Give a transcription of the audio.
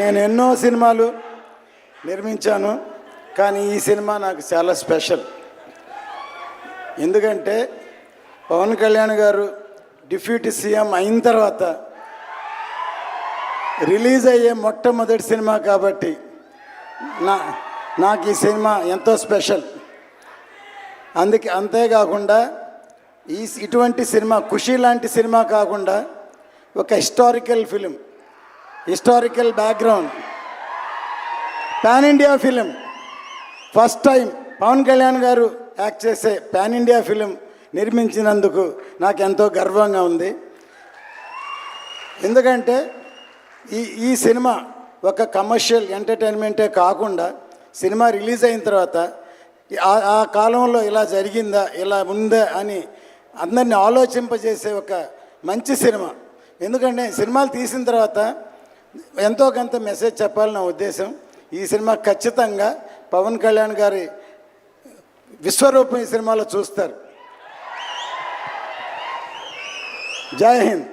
నేను ఎన్నో సినిమాలు నిర్మించాను, కానీ ఈ సినిమా నాకు చాలా స్పెషల్. ఎందుకంటే పవన్ కళ్యాణ్ గారు డిప్యూటీ సీఎం అయిన తర్వాత రిలీజ్ అయ్యే మొట్టమొదటి సినిమా కాబట్టి నాకు ఈ సినిమా ఎంతో స్పెషల్. అంతేకాకుండా ఇటువంటి సినిమా ఖుషి లాంటి సినిమా కాకుండా ఒక historical film, historical background, pan India film. First time Pawan Kalyan garu act చేసే పాన్ ఇండియా ఫిలిం నిర్మించినందుకు నాకు ఎంతో గర్వంగా ఉంది. ఎందుకంటే ఈ సినిమా ఒక కమర్షియల్ ఎంటర్టైన్మెంటే కాకుండా సినిమా రిలీజ్ అయిన తర్వాత ఆ కాలంలో ఇలా జరిగిందా, ఇలా ఉందా అని అందరినీ ఆలోచింపజేసే ఒక మంచి సినిమా. ఎందుకంటే సినిమాలు తీసిన తర్వాత ఎంతో కొంత మెసేజ్ చెప్పాలని నా ఉద్దేశం. ఈ సినిమా ఖచ్చితంగా పవన్ కళ్యాణ్ గారి విశ్వరూపం ఈ సినిమాలో చూస్తారు. జై హింద్.